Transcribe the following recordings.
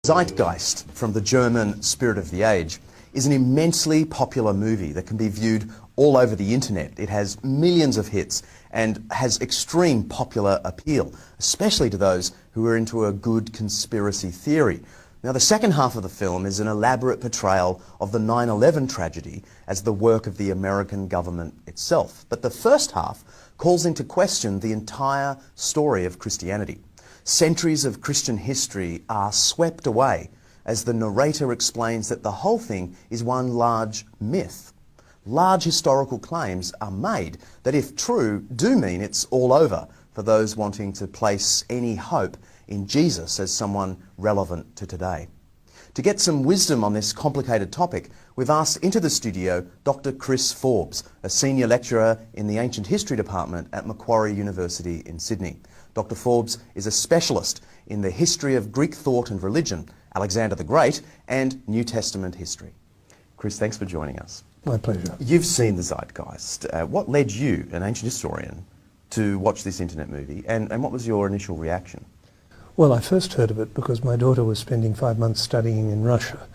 Zeitgeist, from the German Spirit of the Age, is an immensely popular movie that can be viewed all over the internet. It has millions of hits and has extreme popular appeal, especially to those who are into a good conspiracy theory. Now, the second half of the film is an elaborate portrayal of the 9/11 tragedy as the work of the American government itself. But the first half calls into question the entire story of Christianity. Centuries of Christian history are swept away as the narrator explains that the whole thing is one large myth. Large historical claims are made that, if true, do mean it's all over for those wanting to place any hope in Jesus as someone relevant to today. To get some wisdom on this complicated topic, we've asked into the studio Dr. Chris Forbes, a senior lecturer in the Ancient History Department at Macquarie University in Sydney. Dr. Forbes is a specialist in the history of Greek thought and religion, Alexander the Great, and New Testament history. Chris, thanks for joining us. My pleasure. You've seen the Zeitgeist. What led you, an ancient historian, to watch this internet movie, and what was your initial reaction? Well, I first heard of it because my daughter was spending 5 months studying in Russia.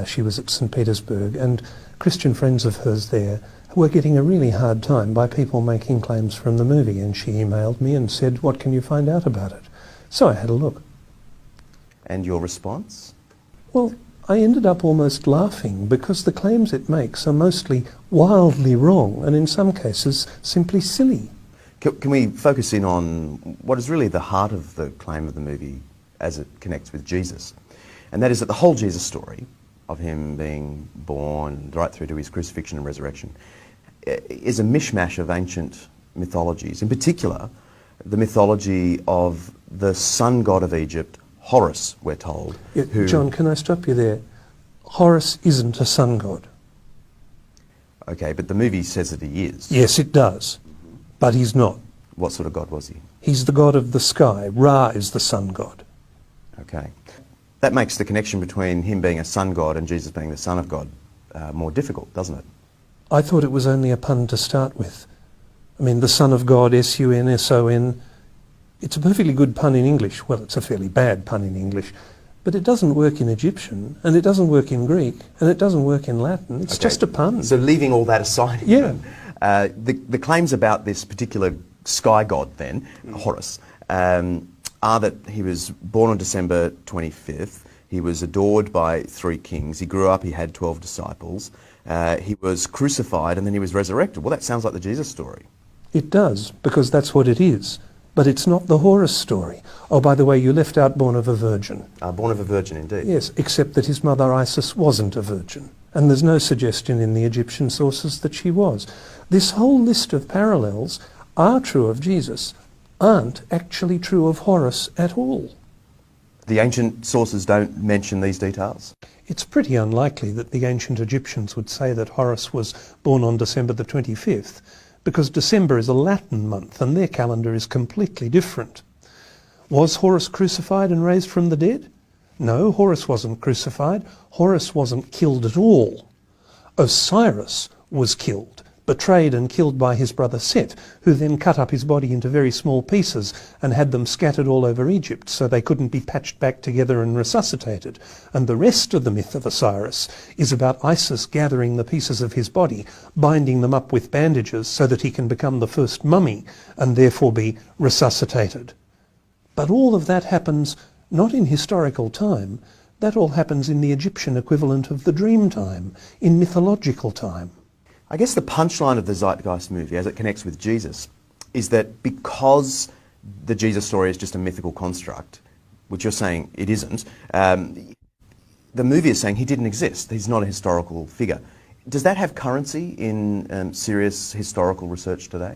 She was at St. Petersburg, and Christian friends of hers there were getting a really hard time by people making claims from the movie, and she emailed me and said, "What can you find out about it?" So I had a look. And your response? Well, I ended up almost laughing because the claims it makes are mostly wildly wrong and in some cases simply silly. Can we focus in on what is really the heart of the claim of the movie as it connects with Jesus? And that is that the whole Jesus story of him being born right through to his crucifixion and resurrection is a mishmash of ancient mythologies. In particular, the mythology of the sun god of Egypt, Horus, we're told. Yeah, John, can I stop you there? Horus isn't a sun god. Okay, but the movie says that he is. Yes, it does, but he's not. What sort of god was he? He's the god of the sky. Ra is the sun god. Okay. That makes the connection between him being a sun god and Jesus being the son of God more difficult, doesn't it? I thought it was only a pun to start with. I mean, the Son of God, S-U-N-S-O-N, it's a perfectly good pun in English. Well, it's a fairly bad pun in English. But it doesn't work in Egyptian, and it doesn't work in Greek, and it doesn't work in Latin. It's just a pun. So leaving all that aside, yeah. The claims about this particular sky god then, Horus, are that he was born on December 25th. He was adored by 3 kings. He grew up, he had 12 disciples. He was crucified, and then he was resurrected. Well, that sounds like the Jesus story. It does, because that's what it is. But it's not the Horus story. Oh, by the way, you left out born of a virgin. Born of a virgin, indeed. Yes, except that his mother Isis wasn't a virgin. And there's no suggestion in the Egyptian sources that she was. This whole list of parallels are true of Jesus, aren't actually true of Horus at all. The ancient sources don't mention these details? It's pretty unlikely that the ancient Egyptians would say that Horus was born on December the 25th, because December is a Latin month and their calendar is completely different. Was Horus crucified and raised from the dead? No, Horus wasn't crucified. Horus wasn't killed at all. Osiris was killed, betrayed and killed by his brother Set, who then cut up his body into very small pieces and had them scattered all over Egypt so they couldn't be patched back together and resuscitated. And the rest of the myth of Osiris is about Isis gathering the pieces of his body, binding them up with bandages so that he can become the first mummy and therefore be resuscitated. But all of that happens not in historical time. That all happens in the Egyptian equivalent of the dream time, in mythological time. I guess the punchline of the Zeitgeist movie, as it connects with Jesus, is that because the Jesus story is just a mythical construct, which you're saying it isn't, the movie is saying he didn't exist. He's not a historical figure. Does that have currency in serious historical research today?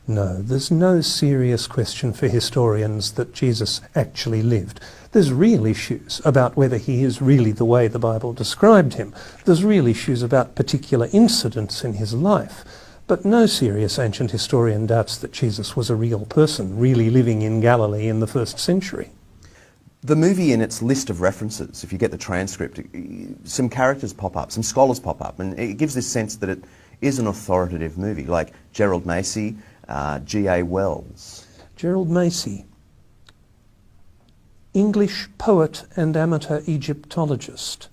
No, there's no serious question for historians that Jesus actually lived. There's real issues about whether he is really the way the Bible described him. There's real issues about particular incidents in his life. But no serious ancient historian doubts that Jesus was a real person, really living in Galilee in the 1st century. The movie, in its list of references, if you get the transcript, some characters pop up, some scholars pop up, and it gives this sense that it is an authoritative movie, like Gerald Macy, G.A. Wells. Gerald Macy. English poet and amateur Egyptologist.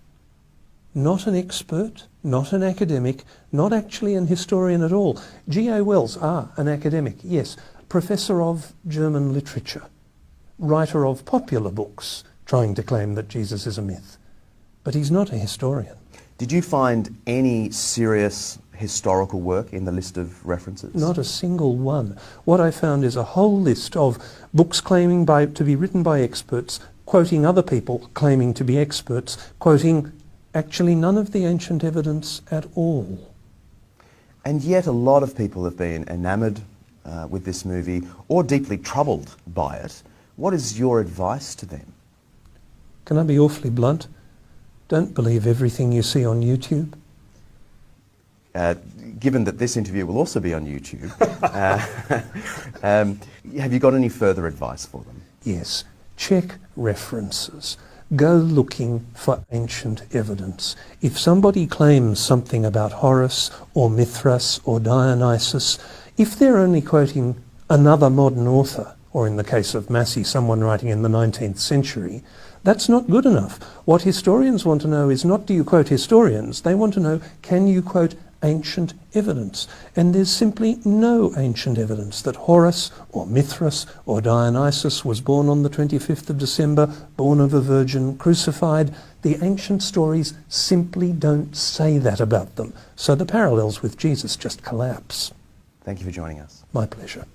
Not an expert, not an academic, not actually an historian at all. G.A. Wells, an academic, yes, professor of German literature, writer of popular books trying to claim that Jesus is a myth. But he's not a historian. Did you find any serious historical work in the list of references? Not a single one. What I found is a whole list of books claiming to be written by experts, quoting other people claiming to be experts, quoting actually none of the ancient evidence at all. And yet a lot of people have been enamoured with this movie or deeply troubled by it. What is your advice to them? Can I be awfully blunt? Don't believe everything you see on YouTube. Given that this interview will also be on YouTube, have you got any further advice for them? Yes. Check references. Go looking for ancient evidence. If somebody claims something about Horus or Mithras or Dionysus, if they're only quoting another modern author, or in the case of Massey, someone writing in the 19th century, that's not good enough. What historians want to know is not do you quote historians, they want to know can you quote ancient evidence. And there's simply no ancient evidence that Horus or Mithras or Dionysus was born on the 25th of December, born of a virgin, crucified. The ancient stories simply don't say that about them. So the parallels with Jesus just collapse. Thank you for joining us. My pleasure.